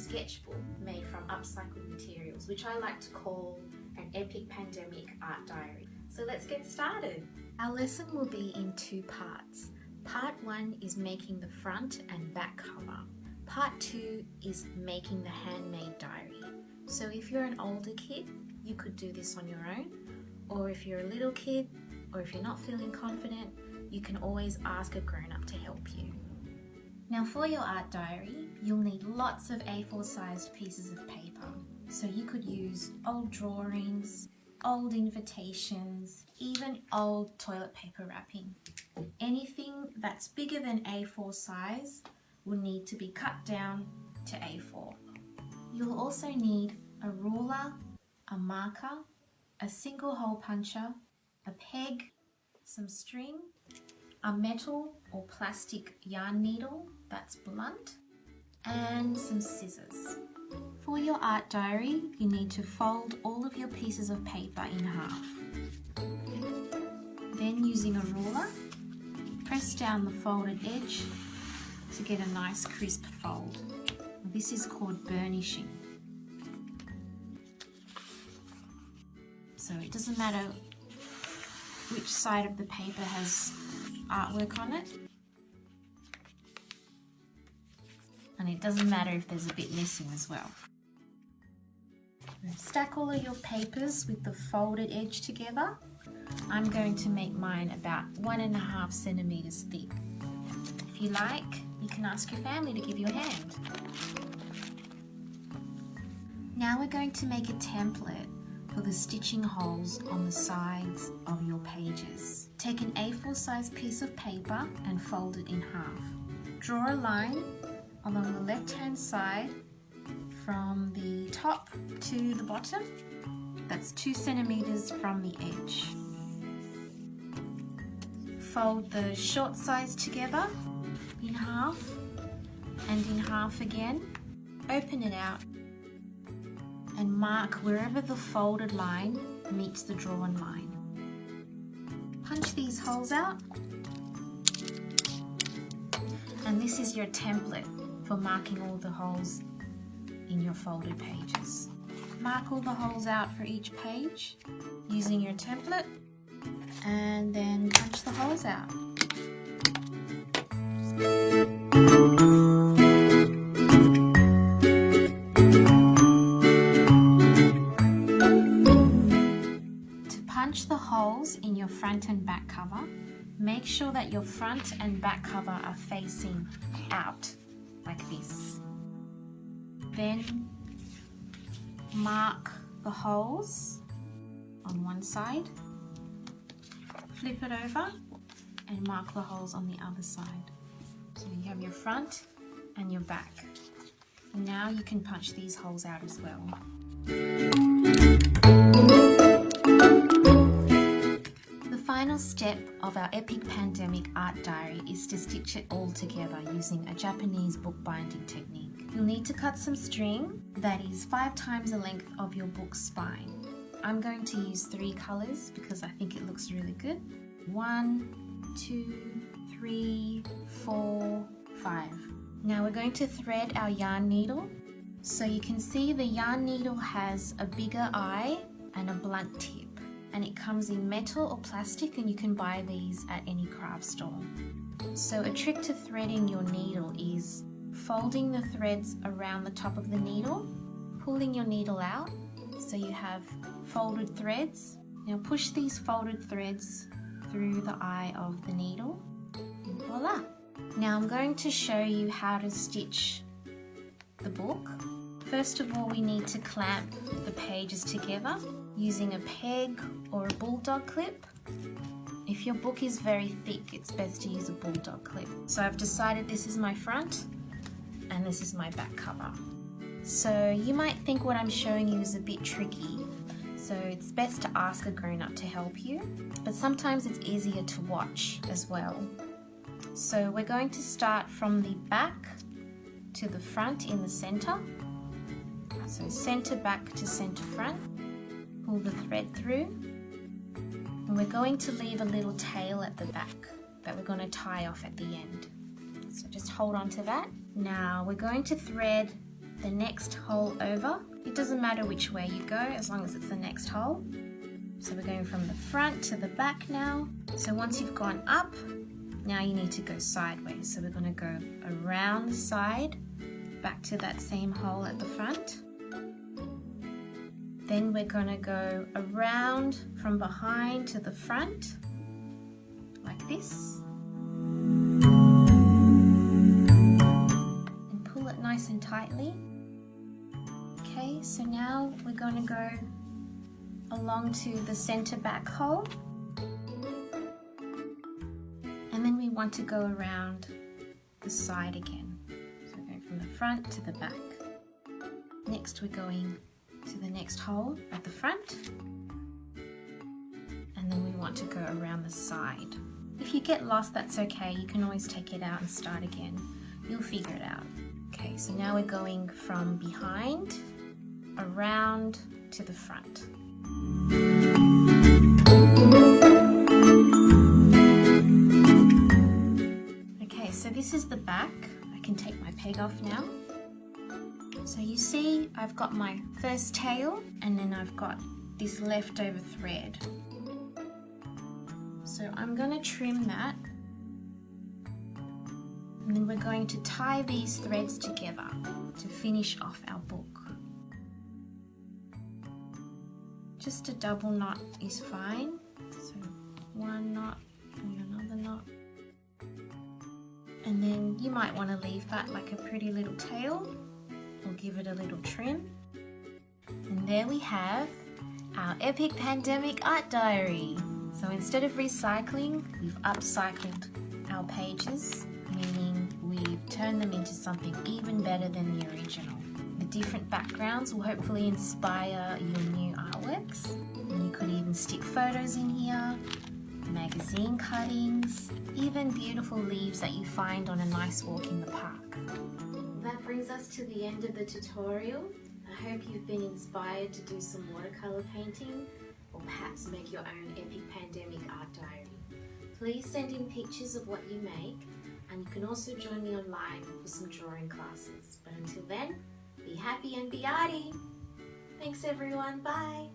sketchbook made from upcycled materials, which I like to call an epic pandemic art diary. So let's get started. Our lesson will be in two parts. Part 1 is making the front and back cover. Part 2 is making the handmade diary. So if you're an older kid, you could do this on your own, or if you're a little kid, or if you're not feeling confident, you can always ask a grown-up to help you. Now for your art diary, you'll need lots of A4 sized pieces of paper. So you could use old drawings, old invitations, even old toilet paper wrapping. Anything that's bigger than A4 size will need to be cut down to A4. You'll also need a ruler, a marker, a single hole puncher, a peg, some string, a metal or plastic yarn needle that's blunt, and some scissors. For your art diary, you need to fold all of your pieces of paper in half. Then using a ruler, press down the folded edge to get a nice crisp fold. This is called burnishing. So it doesn't matter which side of the paper has artwork on it, and it doesn't matter if there's a bit missing as well. Stack all of your papers with the folded edge together. I'm going to make mine about 1.5 centimeters thick. If you like, you can ask your family to give you a hand. Now we're going to make a template for the stitching holes on the sides of your pages. Take an A4 size piece of paper and fold it in half. Draw a line along the left hand side from the top to the bottom. That's 2 centimeters from the edge. Fold the short sides together in half and in half again. Open it out and mark wherever the folded line meets the drawn line. Punch these holes out, and this is your template for marking all the holes in your folded pages. Mark all the holes out for each page using your template, and then punch the holes out. Punch the holes in your front and back cover. Make sure that your front and back cover are facing out like this. Then mark the holes on one side, flip it over and mark the holes on the other side. So you have your front and your back. And now you can punch these holes out as well. The final step of our epic pandemic art diary is to stitch it all together using a Japanese bookbinding technique. You'll need to cut some string that is 5 times the length of your book's spine. I'm going to use 3 colours because I think it looks really good. 1, 2, 3, 4, 5. Now we're going to thread our yarn needle. So you can see the yarn needle has a bigger eye and a blunt tip. And it comes in metal or plastic, and you can buy these at any craft store. So a trick to threading your needle is folding the threads around the top of the needle, pulling your needle out so you have folded threads. Now push these folded threads through the eye of the needle, and voila! Now I'm going to show you how to stitch the book. First of all, we need to clamp the pages together using a peg or a bulldog clip. If your book is very thick, it's best to use a bulldog clip. So I've decided this is my front and this is my back cover. So you might think what I'm showing you is a bit tricky, so it's best to ask a grown-up to help you, but sometimes it's easier to watch as well. So we're going to start from the back to the front in the center. So center back to center front, pull the thread through, and we're going to leave a little tail at the back that we're going to tie off at the end. So just hold on to that. Now we're going to thread the next hole over. It doesn't matter which way you go as long as it's the next hole. So we're going from the front to the back now. So once you've gone up, now you need to go sideways. So we're going to go around the side, back to that same hole at the front. Then we're going to go around from behind to the front, like this. And pull it nice and tightly. Okay, so now we're going to go along to the center back hole. And then we want to go around the side again. So we're going from the front to the back. Next we're going to the next hole at the front. And then we want to go around the side. If you get lost, that's okay. You can always take it out and start again. You'll figure it out. Okay, so now we're going from behind, around to the front. Okay, so this is the back. I can take my peg off now. So you see I've got my first tail and then I've got this leftover thread. So I'm going to trim that and then we're going to tie these threads together to finish off our book. Just a double knot is fine. So one knot and another knot. And then you might want to leave that like a pretty little tail or give it a little trim. And there we have our epic pandemic art diary. So instead of recycling, we've upcycled our pages, meaning we've turned them into something even better than the original. The different backgrounds will hopefully inspire your new artworks. And you could even stick photos in here, magazine cuttings, even beautiful leaves that you find on a nice walk in the park. That brings us to the end of the tutorial. I hope you've been inspired to do some watercolour painting or perhaps make your own epic pandemic art diary. Please send in pictures of what you make and you can also join me online for some drawing classes. But until then, be happy and be arty! Thanks everyone, bye!